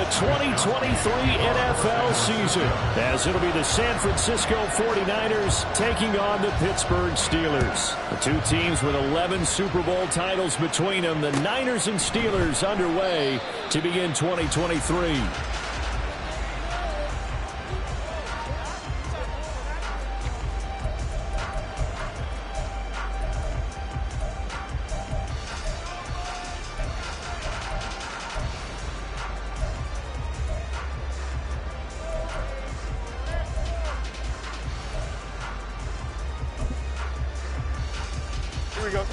the 2023 NFL season, as it'll be the San Francisco 49ers taking on the Pittsburgh Steelers. The two teams with 11 Super Bowl titles between them, the Niners and Steelers underway to begin 2023. Here we go.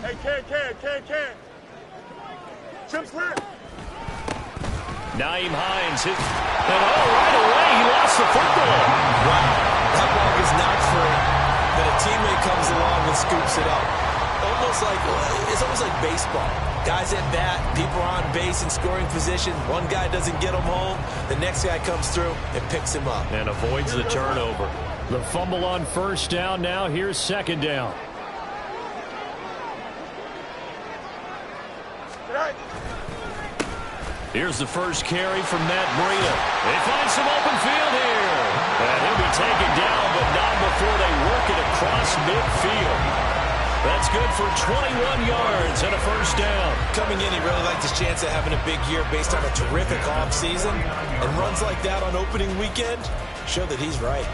Hey, Ken. Trips left. Nyheim Hines hit. And right away, he lost the football. Wow. That ball is not free, but a teammate comes along and scoops it up. It's almost like baseball. Guys at bat, people are on base in scoring position. One guy doesn't get him home. The next guy comes through and picks him up. And avoids the turnover. The fumble on first down now. Here's second down. Here's the first carry from Matt Breida. They find some open field here. And he'll be taken down, but not before they work it across midfield. That's good for 21 yards and a first down. Coming in, he really liked his chance of having a big year based on a terrific offseason. And runs like that on opening weekend show that he's right.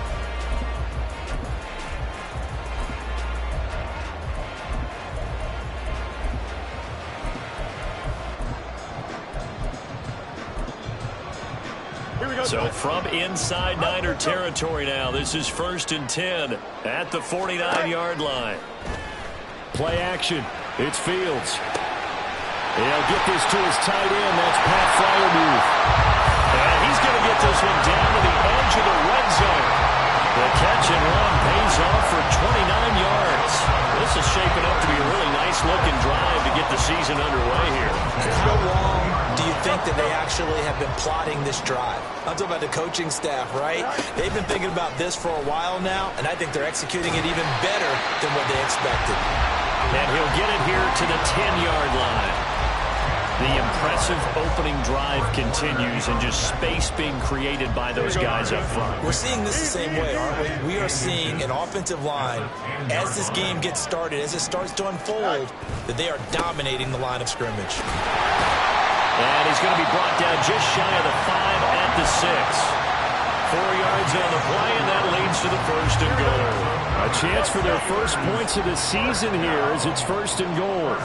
So from inside Niner territory now, this is 1st and 10 at the 49-yard line. Play action. It's Fields. He'll get this to his tight end. That's Pat Fryermuth. And he's going to get this one down to the edge of the red zone. The catch and run pays off for 29 yards. This is shaping up to be a really nice-looking drive to get the season underway here. How long do you think that they actually have been plotting this drive? I'm talking about the coaching staff, right? They've been thinking about this for a while now, and I think they're executing it even better than what they expected. And he'll get it here to the 10-yard line. The impressive opening drive continues, and just space being created by those guys up front. We're seeing this the same way, aren't we? We are seeing an offensive line, as this game gets started, as it starts to unfold, that they are dominating the line of scrimmage. And he's going to be brought down just shy of the 5 at the 6. 4 yards on the play, and that leads to the 1st and goal. A chance for their first points of the season here as it's 1st and goal.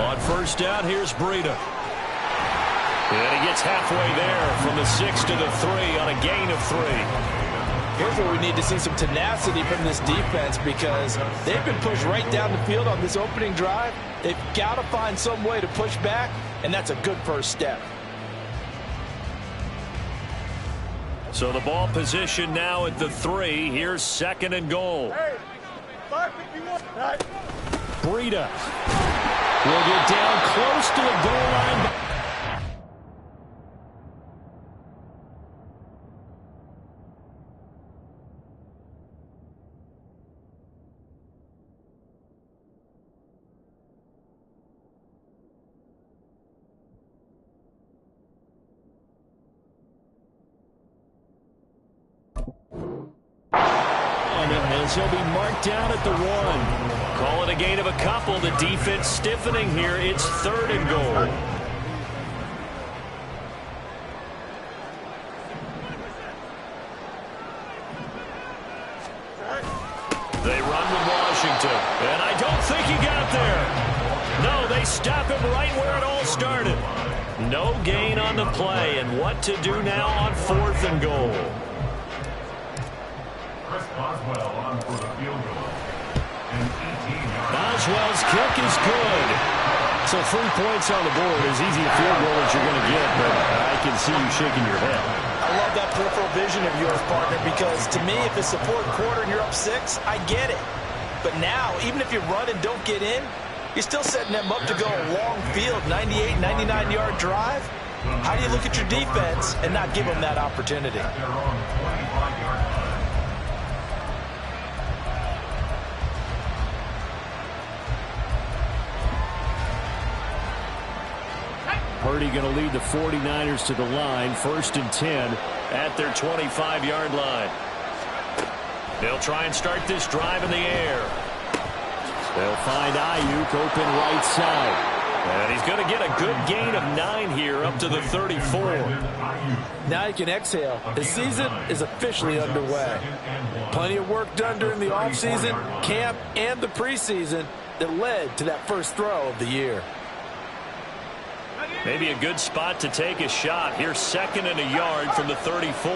On first down, here's Breida. And he gets halfway there from the 6 to the 3 on a gain of 3. Here's where we need to see some tenacity from this defense, because they've been pushed right down the field on this opening drive. They've got to find some way to push back, and that's a good first step. So the ball position now at the 3. Here's 2nd and goal. Hey, 551. Breida will get down close to the goal line. As he'll be marked down at the 1. Call it a gain of a couple. The defense stiffening here. It's 3rd and goal. They run with Washington. And I don't think he got there. No, they stop him right where it all started. No gain on the play. And what to do now on 4th and goal. Boswell's kick is good. So 3 points on the board. As easy a field goal as you're going to get, but I can see you shaking your head. I love that peripheral vision of yours, partner, because to me, if it's the 4th quarter and you're up 6, I get it. But now, even if you run and don't get in, you're still setting them up to go a long field, 98, 99-yard drive. How do you look at your defense and not give them that opportunity? Purdy going to lead the 49ers to the line. 1st and 10 at their 25-yard line. They'll try and start this drive in the air. They'll find Ayuk open right side. And he's going to get a good gain of 9 here up to the 34. Now you can exhale. The season is officially underway. Plenty of work done during the offseason, camp, and the preseason that led to that first throw of the year. Maybe a good spot to take a shot. Here's 2nd and a yard from the 34.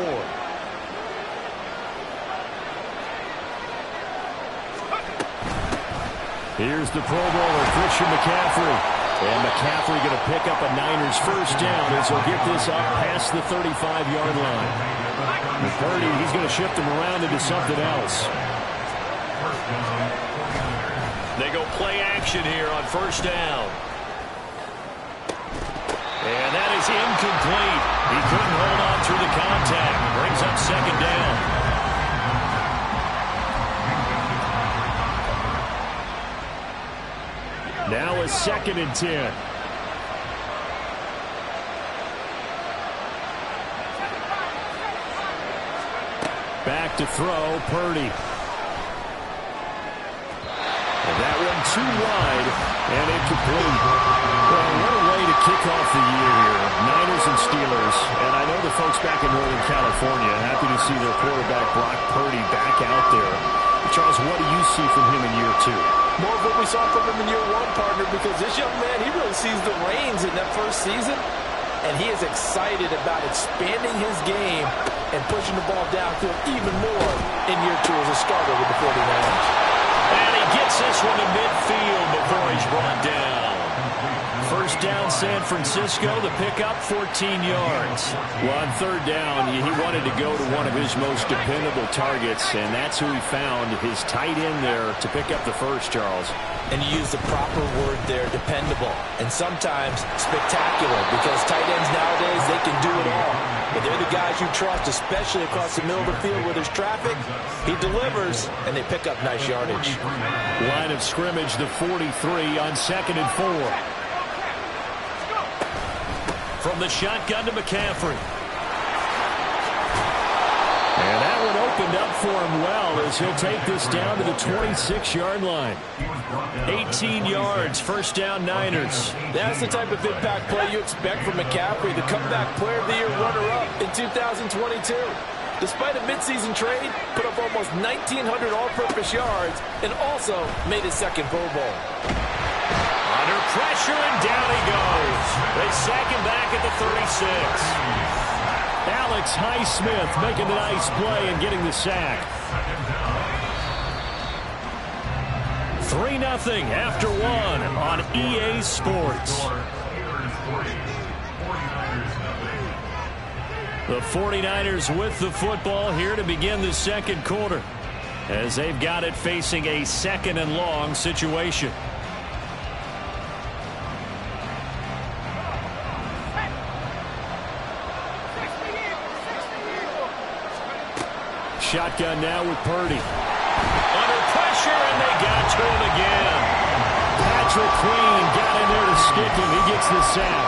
Here's the Pro Bowler, Christian McCaffrey. And McCaffrey going to pick up a Niners first down as he'll get this up past the 35-yard line. With Purdy, he's going to shift him around into something else. They go play action here on 1st down. And that is incomplete. He couldn't hold on through the contact. Brings up 2nd down. Now a 2nd and 10. Back to throw, Purdy. And that one too wide and incomplete. Well, what a way to kick off the year here. Niners and Steelers. And I know the folks back in Northern California happy to see their quarterback Brock Purdy back out there. Charles, what do you see from him in year 2? More of what we saw from him in year 1, partner, because this young man, he really sees the reins in that first season, and he is excited about expanding his game and pushing the ball downfield even more in year 2 as a starter with the 49ers. And he gets this one to midfield before he's brought down. 1st down, San Francisco. The pickup, 14 yards. Well, on 3rd down, he wanted to go to one of his most dependable targets, and that's who he found, his tight end there, to pick up the first, Charles. And you use the proper word there, dependable, and sometimes spectacular, because tight ends nowadays, they can do it all. But they're the guys you trust, especially across the middle of the field where there's traffic. He delivers, and they pick up nice yardage. Line of scrimmage, the 43 on 2nd and 4. From the shotgun to McCaffrey. And that one opened up for him well as he'll take this down to the 26-yard line. 18 yards, 1st down Niners. That's the type of impact play you expect from McCaffrey, the comeback player of the year runner-up in 2022. Despite a midseason trade, put up almost 1,900 all-purpose yards and also made his 2nd Pro Bowl. Under pressure, and down he goes. They sack him back at the 36. Alex Highsmith making the nice play and getting the sack. 3-0 after 1 on EA Sports. The 49ers with the football here to begin the 2nd quarter, as they've got it facing a 2nd and long situation. Shotgun now with Purdy. Under pressure, and they got to him again. Patrick Queen got in there to stick him. He gets the sack.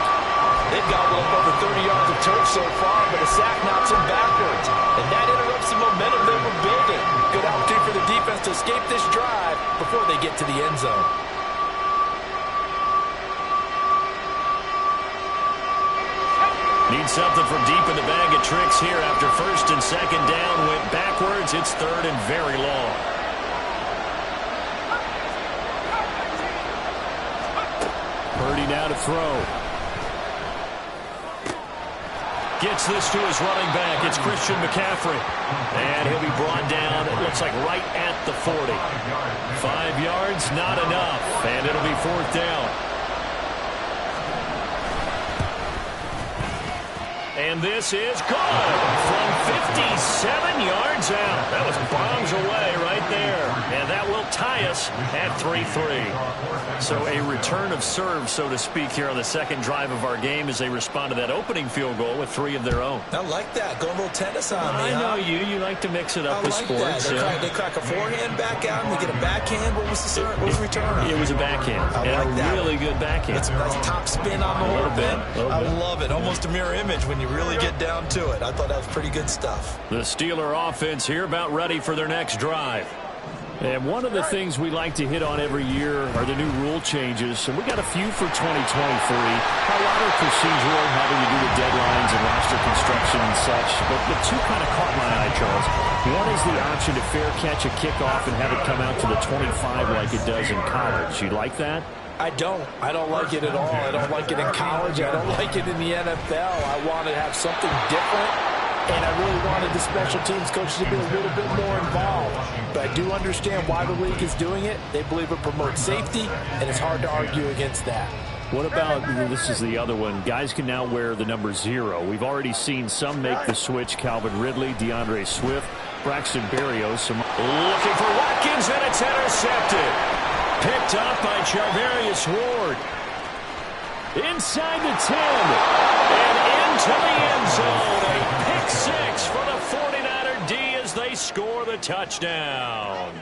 They've gobbled up over 30 yards of turf so far, but a sack knocks them backwards. And that interrupts the momentum they were building. Good opportunity for the defense to escape this drive before they get to the end zone. Need something from deep in the bag of tricks here after 1st and 2nd down. Went backwards. It's 3rd and very long. Purdy now to throw. Gets this to his running back. It's Christian McCaffrey. And he'll be brought down, it looks like, right at the 40. 5 yards, not enough. And it'll be 4th down. And this is good from 57 yards out. That was bombs away right there. And And that will tie us at 3-3. So a return of serve, so to speak, here on the second drive of our game as they respond to that opening field goal with 3 of their own. I like that. Going a little tennis on me, I know you. You like to mix it up with sports. They crack a forehand back out and they get a backhand. What was the return? It was a backhand. A really good backhand. It's a nice top spin on the whole thing. I love it. Almost a mirror image when you really get down to it. I thought that was pretty good stuff. The Steeler offense here about ready for their next drive. And one of the things we like to hit on every year are the new rule changes. And we got a few for 2023. A lot of procedural, having to do with deadlines and roster construction and such. But the two kind of caught my eye, Charles. One is the option to fair catch a kickoff and have it come out to the 25 like it does in college. You like that? I don't like it at all. I don't like it in college. I don't like it in the NFL. I want to have something different. And I really wanted the special teams coaches to be a little bit more involved. But I do understand why the league is doing it. They believe it promotes safety, and it's hard to argue against that. What about, this is the other one, guys can now wear the number 0. We've already seen some make the switch. Calvin Ridley, DeAndre Swift, Braxton Berrios. Looking for Watkins, and it's intercepted. Picked up by Charvarius Ward. Inside the 10. And into the end zone. A pick 6 for the 49er D as they score the touchdown.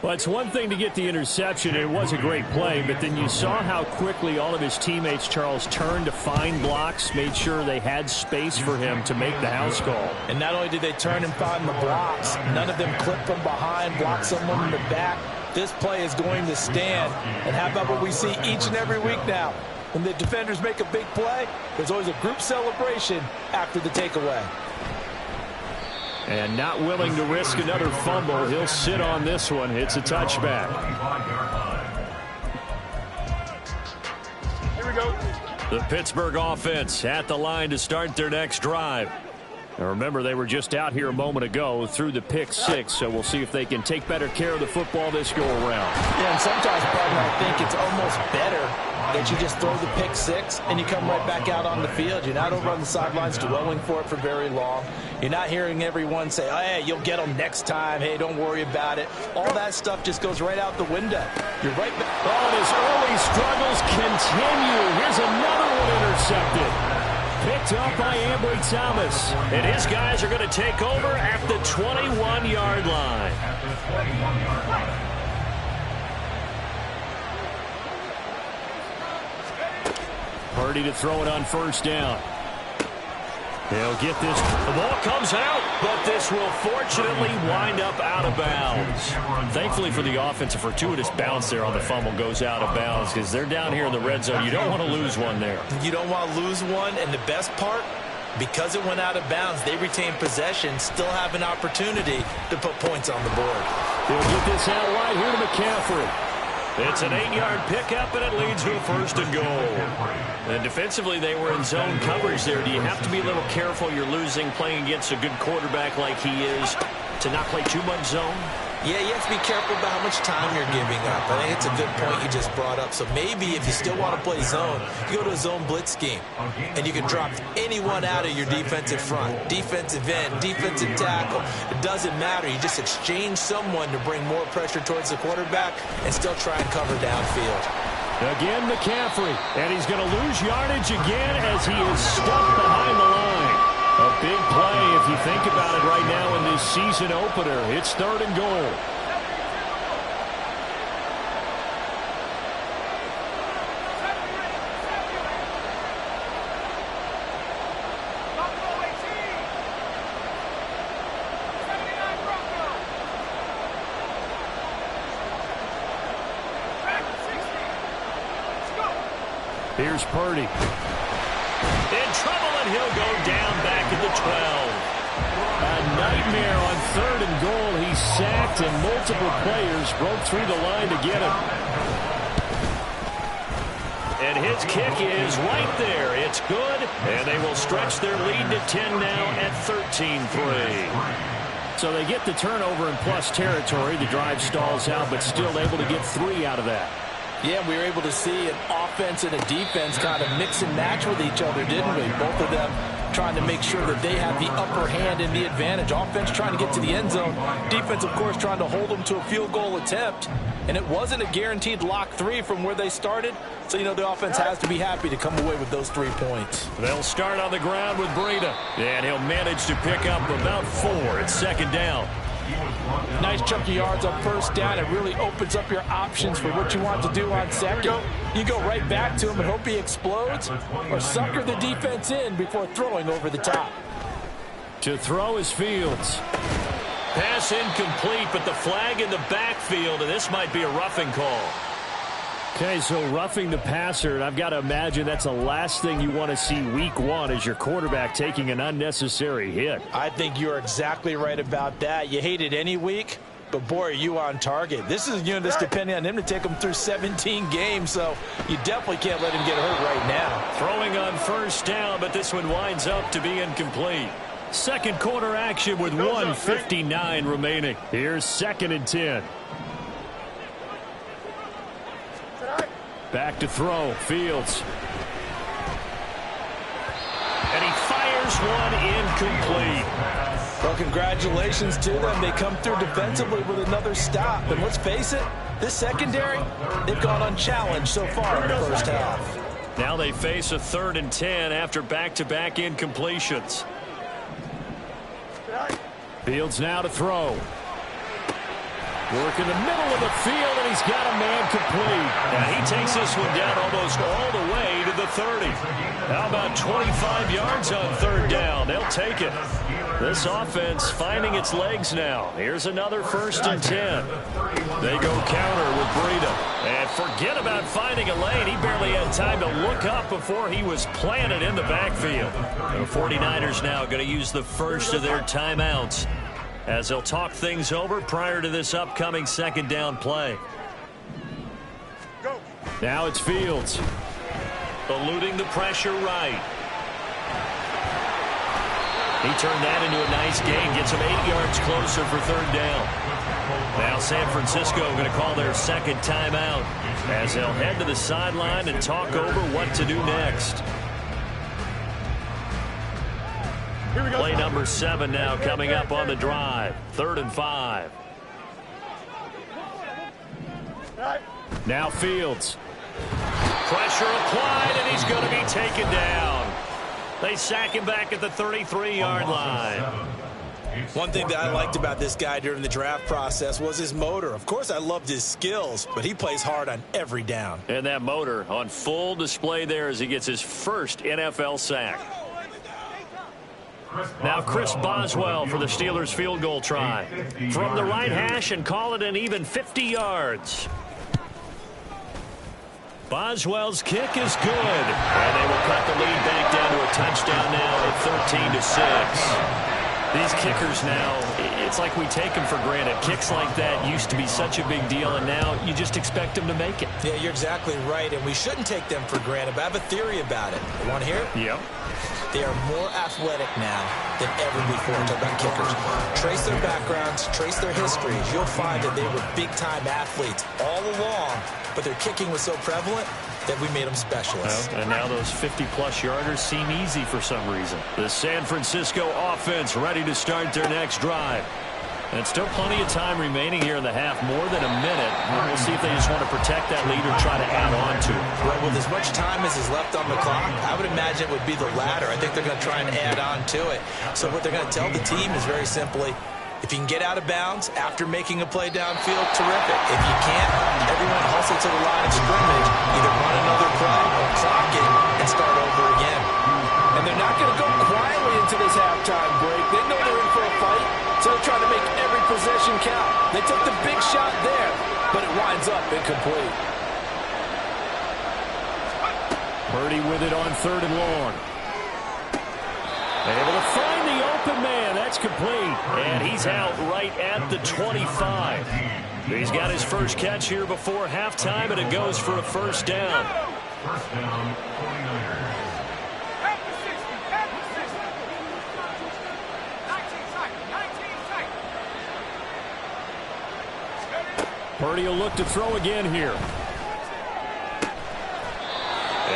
Well, it's one thing to get the interception. It was a great play, but then you saw how quickly all of his teammates, Charles, turned to find blocks, made sure they had space for him to make the house call. And not only did they turn and find the blocks, none of them clipped from behind, blocked someone in the back. This play is going to stand. And how about what we see each and every week now? When the defenders make a big play, there's always a group celebration after the takeaway. And not willing to risk another fumble. He'll sit on this one. It's a touchback. Here we go. The Pittsburgh offense at the line to start their next drive. Now remember, they were just out here a moment ago through the pick 6, so we'll see if they can take better care of the football this go-around. Yeah, and sometimes, partner, I think it's almost better that you just throw the pick 6 and you come right back out on the field. You're not over on the sidelines dwelling for it for very long. You're not hearing everyone say, oh, hey, you'll get them next time. Hey, don't worry about it. All that stuff just goes right out the window. You're right back. Oh, his early struggles continue. Here's another one intercepted. Picked up by Ambry Thomas. And his guys are going to take over at the 21-yard line. Purdy to throw it on first down. He'll get this. The ball comes out, but this will fortunately wind up out of bounds. Thankfully for the offense, a fortuitous bounce there on the fumble goes out of bounds because they're down here in the red zone. You don't want to lose one there. You don't want to lose one, and the best part, because it went out of bounds, they retain possession, still have an opportunity to put points on the board. He'll get this out wide here to McCaffrey. It's an 8-yard pickup, and it leads to a first and goal. And defensively, they were in zone coverage there. Do you have to be a little careful? You're losing, playing against a good quarterback like he is, to not play too much zone? Yeah, you have to be careful about how much time you're giving up. I think it's a good point you just brought up. So maybe if you still want to play zone, you go to a zone blitz scheme, and you can drop anyone out of your defensive front, defensive end, defensive tackle. It doesn't matter. You just exchange someone to bring more pressure towards the quarterback and still try and cover downfield. Again, McCaffrey, and he's going to lose yardage again as he is stuck behind the line. A big play if you think about it right now in this season opener. It's 3rd and goal. Here's Purdy. In trouble, and he'll go down back at the 12. A nightmare on 3rd and goal. He's sacked, and multiple players broke through the line to get him. And his kick is right there. It's good, and they will stretch their lead to 10 now at 13-3. So they get the turnover in plus territory. The drive stalls out, but still able to get 3 out of that. Yeah, we were able to see an offense and a defense kind of mix and match with each other, didn't we? Both of them trying to make sure that they have the upper hand and the advantage. Offense trying to get to the end zone. Defense, of course, trying to hold them to a field goal attempt. And it wasn't a guaranteed lock 3 from where they started. So, you know, the offense has to be happy to come away with those 3 points. They'll start on the ground with Breida. And he'll manage to pick up about 4. It's second down. Nice chunk of yards on first down. It really opens up your options for what you want to do on second. You go right back to him and hope he explodes, or sucker the defense in before throwing over the top. To throw is Fields. Pass incomplete, but the flag in the backfield, and this might be a roughing call. Okay, so roughing the passer, and I've got to imagine that's the last thing you want to see week 1 as your quarterback taking an unnecessary hit. I think you're exactly right about that. You hate it any week, but boy, are you on target. This is, you know, this depending on him to take him through 17 games, so you definitely can't let him get hurt right now. Throwing on first down, but this one winds up to be incomplete. Second quarter action with 1:59 remaining. Here's 2nd and 10. Back to throw, Fields. And he fires one incomplete. Well, congratulations to them. They come through defensively with another stop. And let's face it, this secondary, they've gone unchallenged so far in the first half. Now they face a 3rd and 10 after back-to-back incompletions. Fields now to throw. Work in the middle of the field, and he's got a man complete. And he takes this one down almost all the way to the 30. How about 25 yards on 3rd down? They'll take it. This offense finding its legs now. Here's another 1st and 10. They go counter with Breida. And forget about finding a lane. He barely had time to look up before he was planted in the backfield. The 49ers now going to use the first of their timeouts as they'll talk things over prior to this upcoming 2nd down play. Go. Now it's Fields. Eluding the pressure right. He turned that into a nice gain. Gets him 8 yards closer for 3rd down. Now San Francisco going to call their 2nd timeout as they'll head to the sideline and talk over what to do next. Play number 7 now coming up on the drive. 3rd and 5. Now Fields. Pressure applied, and he's going to be taken down. They sack him back at the 33-yard line. One thing that I liked about this guy during the draft process was his motor. Of course, I loved his skills, but he plays hard on every down. And that motor on full display there as he gets his first NFL sack. Now Chris Boswell for the Steelers field goal try. From the right hash and call it an even 50 yards. Boswell's kick is good. And they will cut the lead back down to a touchdown now at 13-6. These kickers now, it's like we take them for granted. Kicks like that used to be such a big deal, and now you just expect them to make it. Yeah, you're exactly right, and we shouldn't take them for granted, but I have a theory about it. You want to hear it? Yep. They are more athletic now than ever before. Talk about kickers. Trace their backgrounds, trace their histories. You'll find that they were big-time athletes all along, but their kicking was so prevalent that we made them specialists. Well, and now those 50-plus yarders seem easy for some reason. The San Francisco offense ready to start their next drive. And still plenty of time remaining here in the half, more than a minute. We'll see if they just want to protect that lead or try to add on to it. Well, with as much time as is left on the clock, I would imagine it would be the latter. I think they're going to try and add on to it. So what they're going to tell the team is very simply, if you can get out of bounds after making a play downfield, terrific. If you can't, everyone hustle to the line of scrimmage, either run another play or clock it and start over again. And they're not going to go quietly into this halftime break. They know they're in for a fight, so they're trying to make every possession count. They took the big shot there, but it winds up incomplete. Purdy with it on 3rd and long. Able to find the open man. That's complete. And he's out right at the 25. He's got his first catch here before halftime, and it goes for a 1st down. First down, 49ers. Purdy will look to throw again here.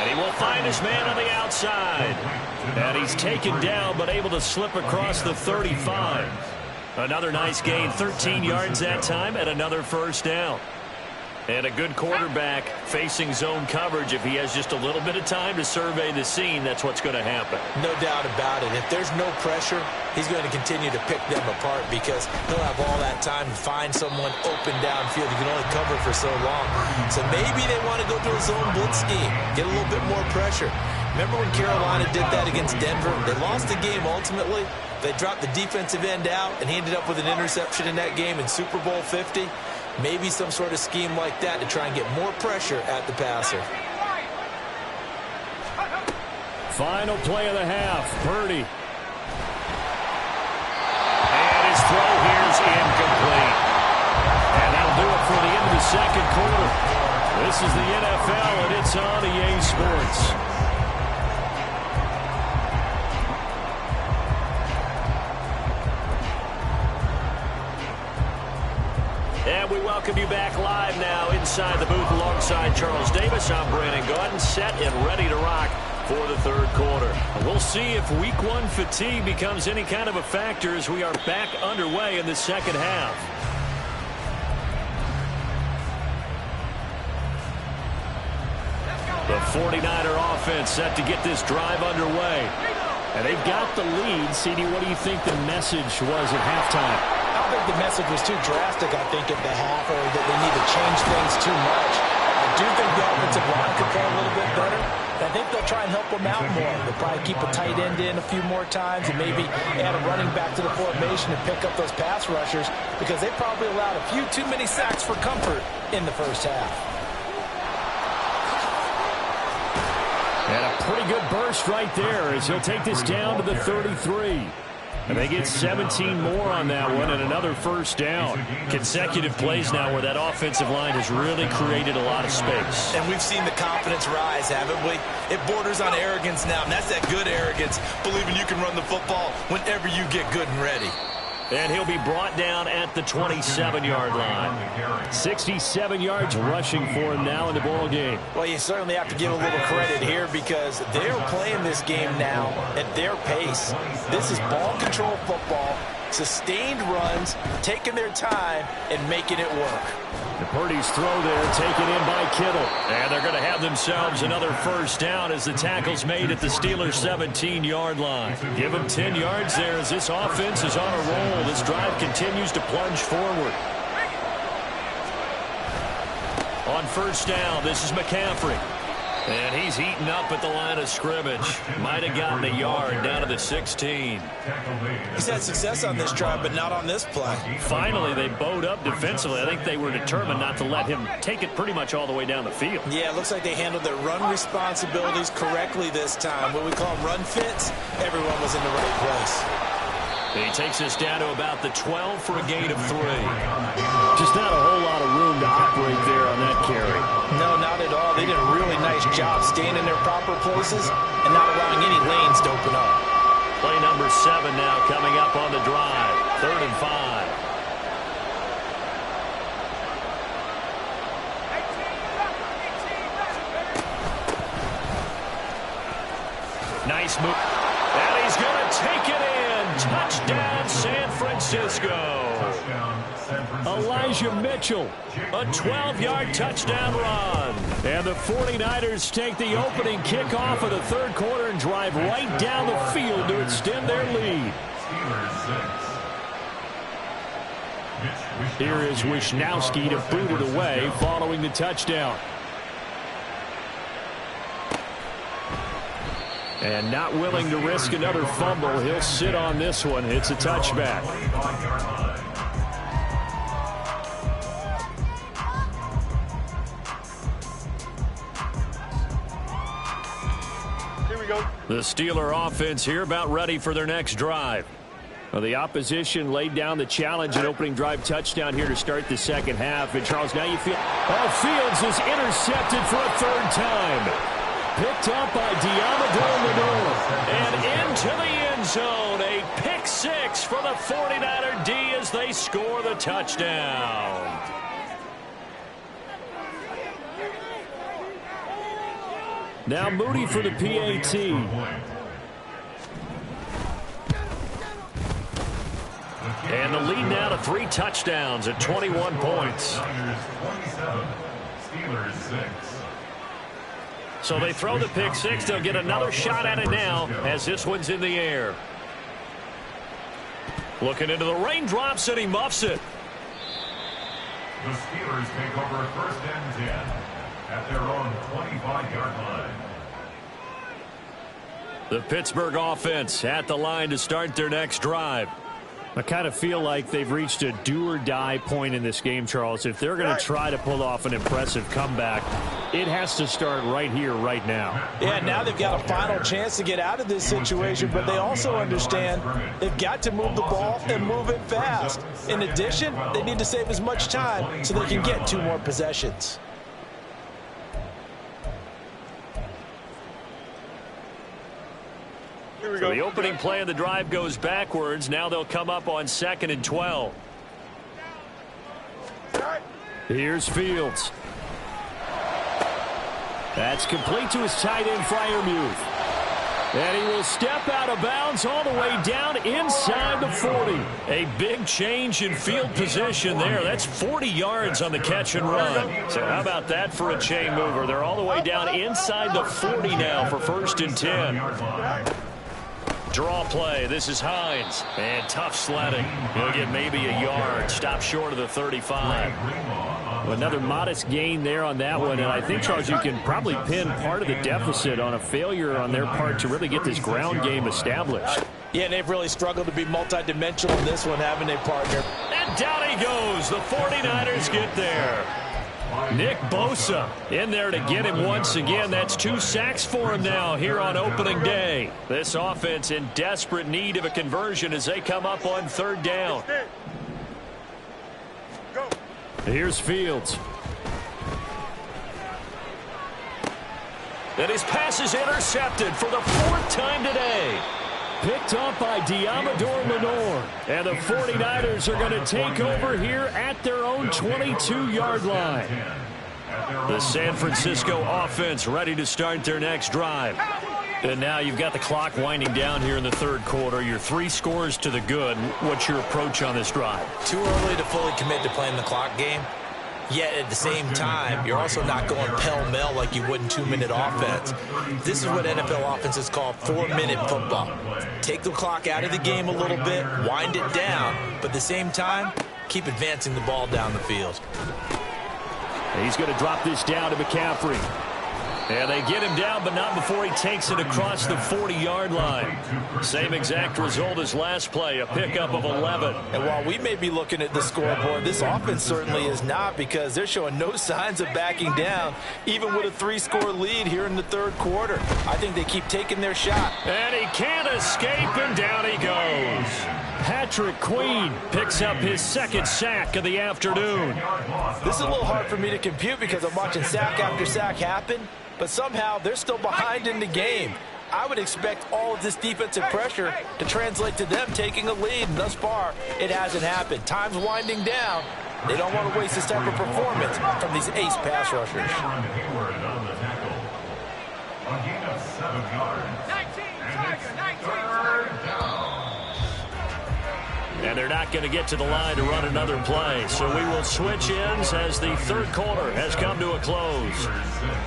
And he will find his man on the outside. And he's taken down, but able to slip across the 35. Another nice gain, 13 yards that time, and another first down. And a good quarterback facing zone coverage. If he has just a little bit of time to survey the scene, that's what's going to happen. No doubt about it. If there's no pressure, he's going to continue to pick them apart because he'll have all that time to find someone open downfield. He can only cover for so long. So maybe they want to go to a zone blitz scheme, get a little bit more pressure. Remember when Carolina did that against Denver? They lost the game ultimately. They dropped the defensive end out, and he ended up with an interception in that game in Super Bowl 50. Maybe some sort of scheme like that to try and get more pressure at the passer. Final play of the half, Purdy. And his throw here is incomplete. And that'll do it for the end of the second quarter. This is the NFL, and it's on EA Sports. And we welcome you back live now inside the booth alongside Charles Davis. I'm Brandon Gaudin, set and ready to rock for the third quarter. We'll see if week one fatigue becomes any kind of a factor as we are back underway in the second half. The 49er offense set to get this drive underway. And they've got the lead. CD, what do you think the message was at halftime? I don't think the message was too drastic, I think, at the half, or that they need to change things too much. I do think the offensive line could play a little bit better. I think they'll try and help them out more. They'll probably keep a tight end in a few more times and maybe add a running back to the formation and pick up those pass rushers because they probably allowed a few too many sacks for comfort in the first half. And a pretty good burst right there as he'll take this down to the 33. And they get 17 more on that one and another first down. Consecutive plays now where that offensive line has really created a lot of space. And we've seen the confidence rise, haven't we? It borders on arrogance now, and that's that good arrogance, believing you can run the football whenever you get good and ready. And he'll be brought down at the 27-yard line. 67 yards rushing for him now in the ball game. Well, you certainly have to give a little credit here because they're playing this game now at their pace. This is ball control football, sustained runs, taking their time, and making it work. The Purdy's throw there taken in by Kittle. And they're going to have themselves another first down as the tackle's made at the Steelers' 17-yard line. Give them 10 yards there as this offense is on a roll. This drive continues to plunge forward. On first down, this is McCaffrey. And he's eaten up at the line of scrimmage. Might have gotten a yard down to the 16. He's had success on this drive, but not on this play. Finally, they bowed up defensively. I think they were determined not to let him take it pretty much all the way down the field. Yeah, it looks like they handled their run responsibilities correctly this time. What we call run fits, everyone was in the right place. He takes us down to about the 12 for a gain of 3. Just not a whole lot of room to operate there on that carry. No, not at all. They did a really nice job staying in their proper places and not allowing any lanes to open up. Play number 7 now coming up on the drive. 3rd and 5. Nice move. And he's going to take it in. Touchdown, San Francisco. Elijah Mitchell, a 12-yard touchdown run. And the 49ers take the opening kickoff of the third quarter and drive right down the field to extend their lead. Here is Wisnowski to boot it away following the touchdown. And not willing to risk another fumble, he'll sit on this one. It's a touchback. Here we go. The Steeler offense here about ready for their next drive. Well, the opposition laid down the challenge and opening drive touchdown here to start the second half. And Charles, now you feel Fields is intercepted for a third time. Picked up by Diamador Lenore. And into the end zone. A pick 6 for the 49er D as they score the touchdown. Now Moody for the PAT. And the lead now to 3 touchdowns at 21 points. So they throw the pick six. They'll get another shot at it now as this one's in the air. Looking into the raindrops, and he muffs it. The Steelers take over 1st and 10 at their own 25-yard line. The Pittsburgh offense at the line to start their next drive. I kind of feel like they've reached a do-or-die point in this game, Charles. If they're going to try to pull off an impressive comeback, it has to start right here, right now. Yeah, now they've got a final chance to get out of this situation, but they also understand they've got to move the ball and move it fast. In addition, they need to save as much time so they can get 2 more possessions. So the opening play of the drive goes backwards. Now they'll come up on 2nd and 12. Here's Fields. That's complete to his tight end, Freiermuth. And he will step out of bounds all the way down inside the 40. A big change in field position there. That's 40 yards on the catch and run. So how about that for a chain mover? They're all the way down inside the 40 now for 1st and 10. Draw play. This is Hines. And tough sledding. He'll get maybe a yard. Stop short of the 35. Another modest gain there on that one. And I think, Charles, you can probably pin part of the deficit on a failure on their part to really get this ground game established. Yeah, and they've really struggled to be multidimensional in this one, haven't they, partner? And down he goes. The 49ers get there. Nick Bosa in there to get him once again. That's 2 sacks for him now here on opening day. This offense in desperate need of a conversion as they come up on 3rd down. Here's Fields. And his pass is intercepted for the 4th time today. Picked up by Diamador Lenore. And the 49ers are going to take over here at their own 22-yard line. The San Francisco offense ready to start their next drive. And now you've got the clock winding down here in the 3rd quarter. You're 3 scores to the good. What's your approach on this drive? Too early to fully commit to playing the clock game. Yet at the same time, you're also not going pell-mell like you would in 2-minute offense. This is what NFL offenses call 4-minute football. Take the clock out of the game a little bit, wind it down, but at the same time, keep advancing the ball down the field. He's going to drop this down to McCaffrey. And they get him down, but not before he takes it across the 40-yard line. Same exact result as last play, a pickup of 11. And while we may be looking at the scoreboard, this offense certainly is not, because they're showing no signs of backing down, even with a 3-score lead here in the 3rd quarter. I think they keep taking their shot. And he can't escape, and down he goes. Patrick Queen picks up his 2nd sack of the afternoon. This is a little hard for me to compute because I'm watching sack after sack happen, but somehow they're still behind in the game. I would expect all of this defensive pressure to translate to them taking a lead, and thus far, it hasn't happened. Time's winding down. They don't want to waste this type of performance from these ace pass rushers. A gain of 7 yards. And it's 3rd down. And they're not going to get to the line to run another play. So we will switch ends as the 3rd quarter has come to a close.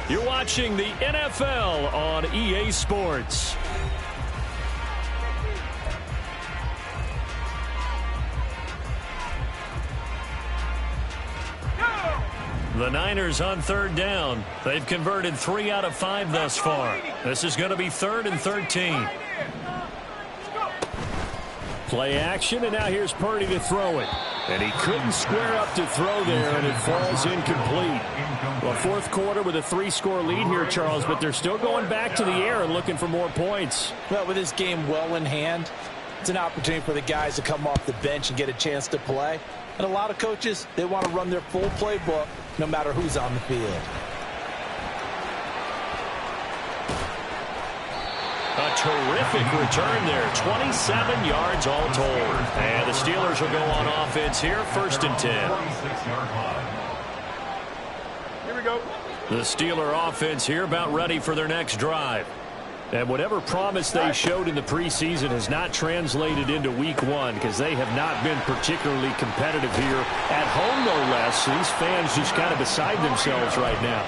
You're watching the NFL on EA Sports. The Niners on 3rd down. They've converted 3 out of 5 thus far. This is going to be 3rd and 13. Play action, and now here's Purdy to throw it. And he couldn't square up to throw there, and it falls incomplete. Well, 4th quarter with a 3-score lead here, Charles, but they're still going back to the air and looking for more points. Well, with this game well in hand, it's an opportunity for the guys to come off the bench and get a chance to play. And a lot of coaches, they want to run their full playbook no matter who's on the field. A terrific return there. 27 yards all told. And the Steelers will go on offense here, 1st and 10. Here we go. The Steeler offense here about ready for their next drive. And whatever promise they showed in the preseason has not translated into week one because they have not been particularly competitive here at home, no less. These fans just kind of beside themselves right now.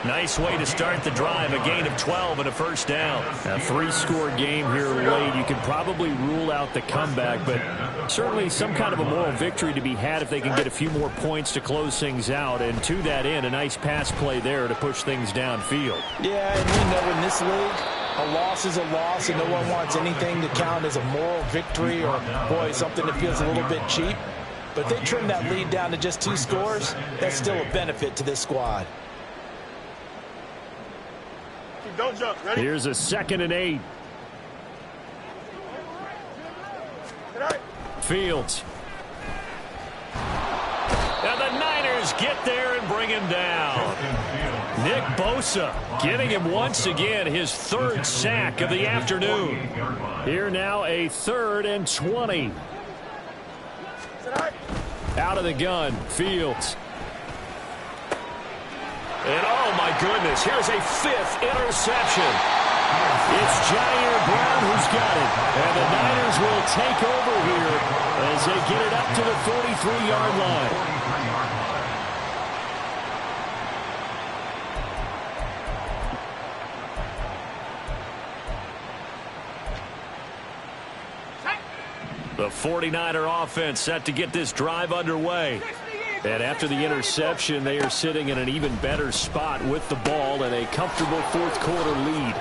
Nice way to start the drive, a gain of 12 and a first down. A 3-score game here late. You can probably rule out the comeback, but certainly some kind of a moral victory to be had if they can get a few more points to close things out. And to that end, a nice pass play there to push things downfield. Yeah, and we know in this league, a loss is a loss, and no one wants anything to count as a moral victory or, boy, something that feels a little bit cheap. But if they trim that lead down to just 2 scores, that's still a benefit to this squad. Don't jump. Ready? Here's a 2nd and 8. Fields. And the Niners get there and bring him down. Nick Bosa getting him once again his 3rd sack of the afternoon. Here now a 3rd and 20. Out of the gun, Fields. And oh my goodness, here's a 5th interception. It's Jair Brown who's got it. And the Niners will take over here as they get it up to the 43-yard line. The 49er offense set to get this drive underway. And after the interception, they are sitting in an even better spot with the ball and a comfortable 4th quarter lead.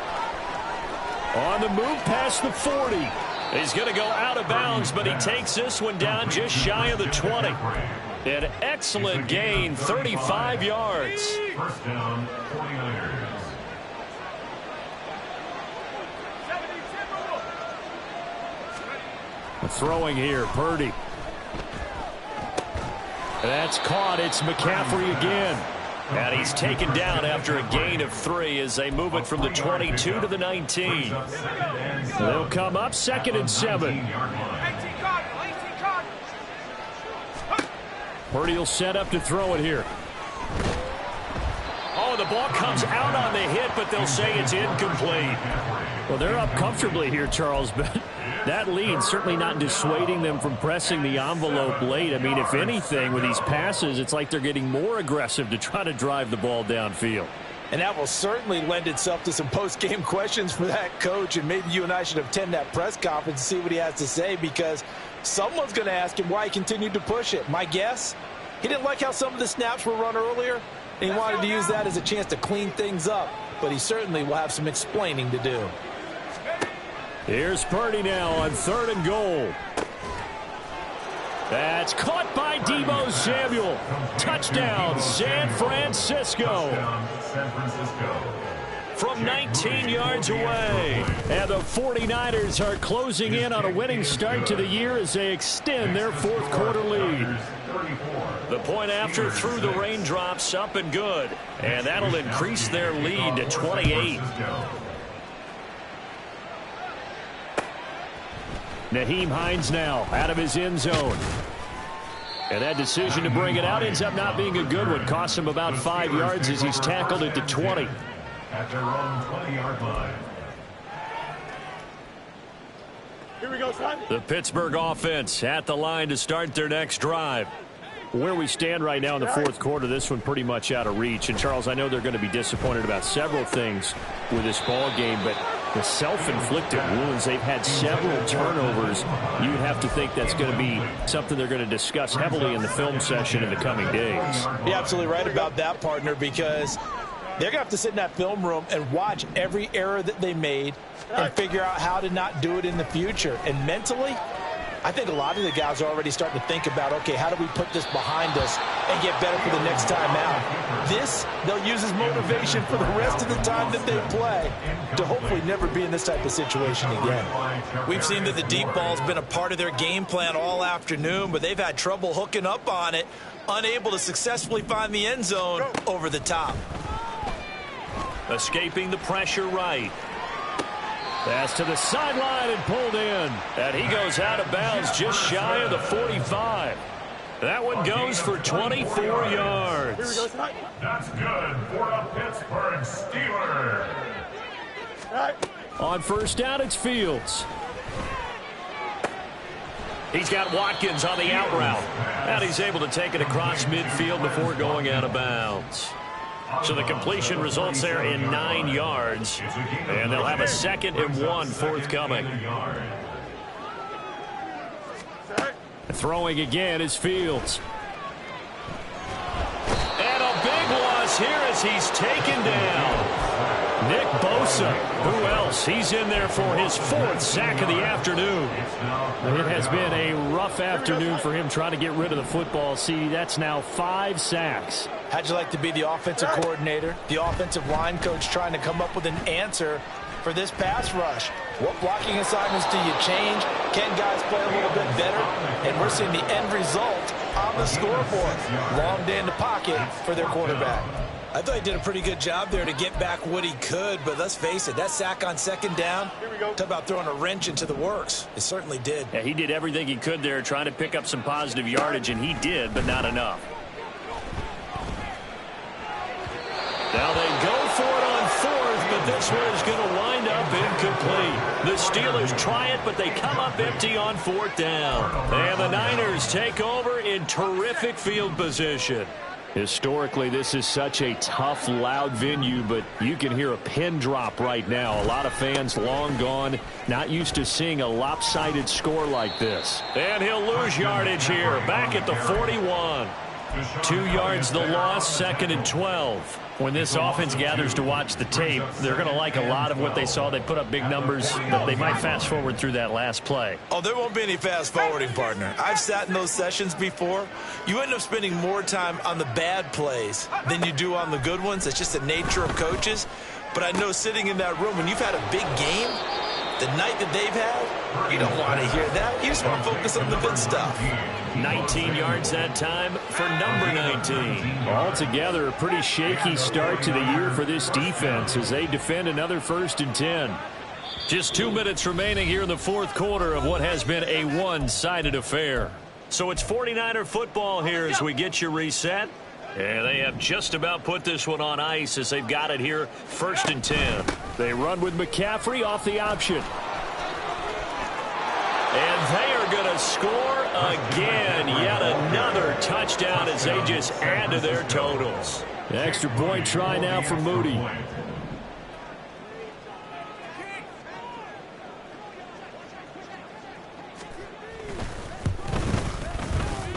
On the move past the 40. He's going to go out of bounds, but he takes this one down just shy of the 20. An excellent gain, 35 yards. First down, 49ers. Throwing here, Purdy. That's caught. It's McCaffrey again. And he's taken down after a gain of 3 as they move it from the 22 to the 19. They'll come up 2nd and 7. Purdy will set up to throw it here. Oh, the ball comes out on the hit, but they'll say it's incomplete. Well, they're up comfortably here, Charles, but that lead certainly not dissuading them from pressing the envelope late. I mean, if anything, with these passes, it's like they're getting more aggressive to try to drive the ball downfield. And that will certainly lend itself to some post-game questions for that coach, and maybe you and I should attend that press conference and see what he has to say, because someone's going to ask him why he continued to push it. My guess, he didn't like how some of the snaps were run earlier, and he wanted to use that as a chance to clean things up, but he certainly will have some explaining to do. Here's Purdy now on 3rd and goal. That's caught by Deebo Samuel. Touchdown, San Francisco. From 19 yards away. And the 49ers are closing in on a winning start to the year as they extend their 4th quarter lead. The point after through the raindrops, up and good. And that'll increase their lead to 28. Nyheim Hines now out of his end zone. And that decision to bring it out ends up not being a good one. Costs him about 5 yards as he's tackled at the 20. At their own 20-yard line. Here we go, son. The Pittsburgh offense at the line to start their next drive. Where we stand right now in the 4th quarter, this one pretty much out of reach. And, Charles, I know they're going to be disappointed about several things with this ball game, but the self-inflicted wounds, they've had several turnovers. You would have to think that's going to be something they're going to discuss heavily in the film session in the coming days. You're absolutely right about that, partner, because they're going to have to sit in that film room and watch every error that they made and figure out how to not do it in the future. And mentally, I think a lot of the guys are already starting to think about, okay, how do we put this behind us and get better for the next time out? This, they'll use as motivation for the rest of the time that they play to hopefully never be in this type of situation again. We've seen that the deep ball's been a part of their game plan all afternoon, but they've had trouble hooking up on it, unable to successfully find the end zone over the top. Escaping the pressure right. Pass to the sideline and pulled in. And he goes out of bounds just shy of the 45. That one goes for 24 yards. Here we go, son. That's good for a Pittsburgh Steeler. All right. On first down, it's Fields. He's got Watkins on the out route. And he's able to take it across midfield before going out of bounds. So the completion results there in 9 yards. And they'll have a 2nd and 1 forthcoming. Throwing again is Fields. And a big loss here as he's taken down. Nick Bosa. Who else? He's in there for his 4th sack of the afternoon. It has been a rough afternoon for him trying to get rid of the football. See, that's now 5 sacks. How'd you like to be the offensive coordinator, the offensive line coach trying to come up with an answer for this pass rush? What blocking assignments do you change? Can guys play a little bit better? And we're seeing the end result on the scoreboard. Long day in the pocket for their quarterback. I thought he did a pretty good job there to get back what he could, but let's face it, that sack on 2nd down, talk about throwing a wrench into the works. It certainly did. Yeah, he did everything he could there trying to pick up some positive yardage, and he did, but not enough. Now they go for it on 4th, but this one is going to wind up incomplete. The Steelers try it, but they come up empty on 4th down. And the Niners take over in terrific field position. Historically, this is such a tough, loud venue, but you can hear a pin drop right now. A lot of fans long gone, not used to seeing a lopsided score like this. And he'll lose yardage here, back at the 41. 2 yards the loss, 2nd and 12. When this offense gathers to watch the tape, they're going to like a lot of what they saw. They put up big numbers, but they might fast forward through that last play. Oh, there won't be any fast forwarding, partner. I've sat in those sessions before. You end up spending more time on the bad plays than you do on the good ones. It's just the nature of coaches. But I know sitting in that room, when you've had a big game, the night that they've had, you don't want to hear that. You just want to focus on the good stuff. 19 yards that time for number 19. Altogether, a pretty shaky start to the year for this defense as they defend another 1st and 10. Just 2 minutes remaining here in the 4th quarter of what has been a one-sided affair. So it's 49er football here as we get you reset. And they have just about put this one on ice as they've got it here, 1st and 10. They run with McCaffrey off the option. And they are going to score again. Yet another touchdown as they just add to their totals. Extra point try now for Moody.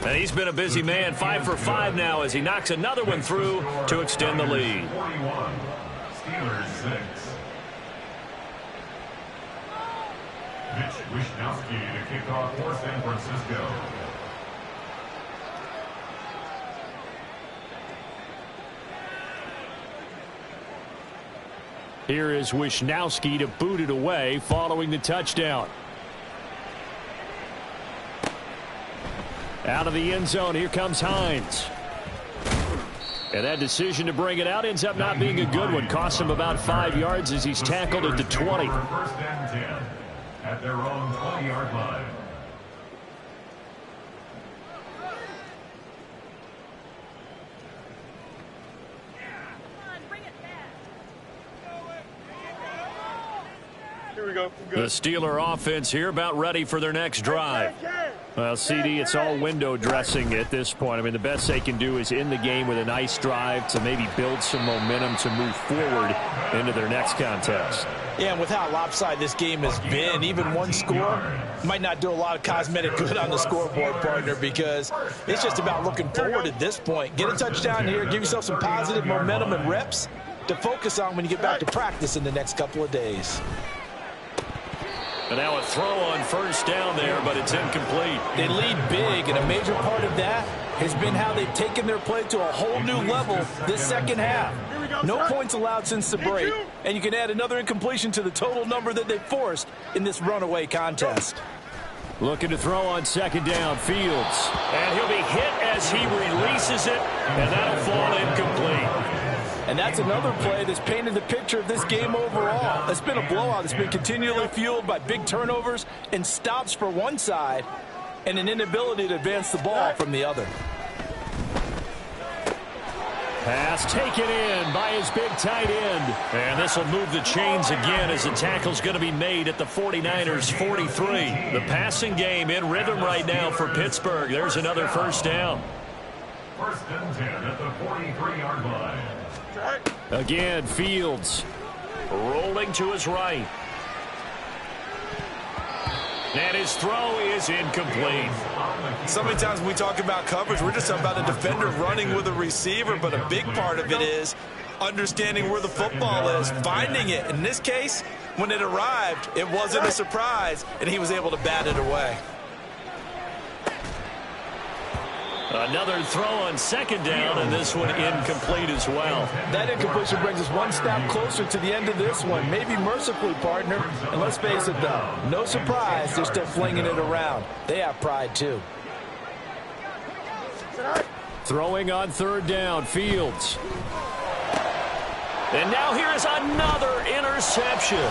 And he's been a busy man, 5 for 5 now as he knocks another one through to extend the lead. 41, Steelers 6. Mitch Wishnowsky to kick off for San Francisco. Here is Wishnowsky to boot it away following the touchdown. Out of the end zone, here comes Hines. And that decision to bring it out ends up not being a good one. Costs him about 5 yards as he's tackled at the 20. 1st and 10 at their own 20-yard line. Here we go. The Steeler offense here about ready for their next drive. Well, CD, it's all window dressing at this point. I mean, the best they can do is end the game with a nice drive to maybe build some momentum to move forward into their next contest. Yeah, and with how lopsided this game has been, even one score might not do a lot of cosmetic good on the scoreboard, partner, because it's just about looking forward at this point. Get a touchdown here, give yourself some positive momentum and reps to focus on when you get back to practice in the next couple of days. And now a throw on 1st down there, but it's incomplete. They lead big, and a major part of that has been how they've taken their play to a whole new level this 2nd half. No points allowed since the break, and you can add another incompletion to the total number that they've forced in this runaway contest. Looking to throw on 2nd down, Fields. And he'll be hit as he releases it, and that'll fall incomplete. And that's another play that's painted the picture of this game overall. It's been a blowout. It's been continually fueled by big turnovers and stops for one side. and an inability to advance the ball from the other. Pass taken in by his big tight end. And this will move the chains again as the tackle's going to be made at the 49ers 43. The passing game in rhythm right now for Pittsburgh. There's another first down. First and 10 at the 43-yard line. Again, Fields rolling to his right. And his throw is incomplete. So many times when we talk about coverage, we're just talking about a defender running with a receiver, but a big part of it is understanding where the football is, finding it. In this case, when it arrived, it wasn't a surprise, and he was able to bat it away. Another throw on second down, and this one incomplete as well. That incompletion brings us one step closer to the end of this one. Maybe mercifully, partner. And let's face it, though, no surprise, they're still flinging it around. They have pride, too. Throwing on third down, Fields. And now here's another interception.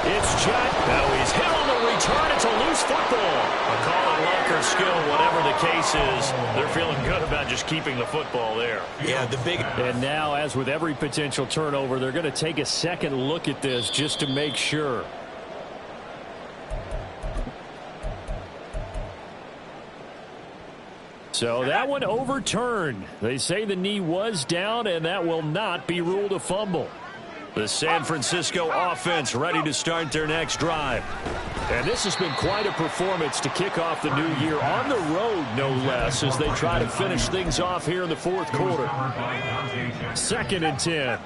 It's Jet. Now he's hit on the return. It's a loose football. A call on luck or skill, whatever the case is, they're feeling good about just keeping the football there. Yeah, the big... And now, as with every potential turnover, they're going to take a second look at this just to make sure. So that one overturned. They say the knee was down, and that will not be ruled a fumble. The San Francisco offense ready to start their next drive. And this has been quite a performance to kick off the new year on the road, no less, as they try to finish things off here in the fourth quarter. Second and 10.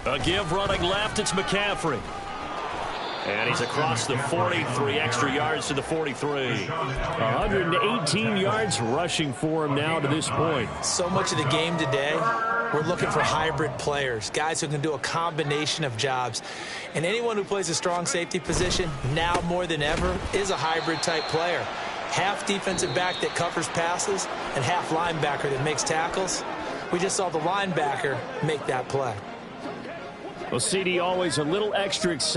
A give running left, it's McCaffrey. And he's across the 43 extra yards to the 43. 118 yards rushing for him now to this point. So much of the game today, we're looking for hybrid players, guys who can do a combination of jobs. And anyone who plays a strong safety position, now more than ever, is a hybrid-type player. Half defensive back that covers passes and half linebacker that makes tackles. We just saw the linebacker make that play. Well, CD, always a little extra exciting.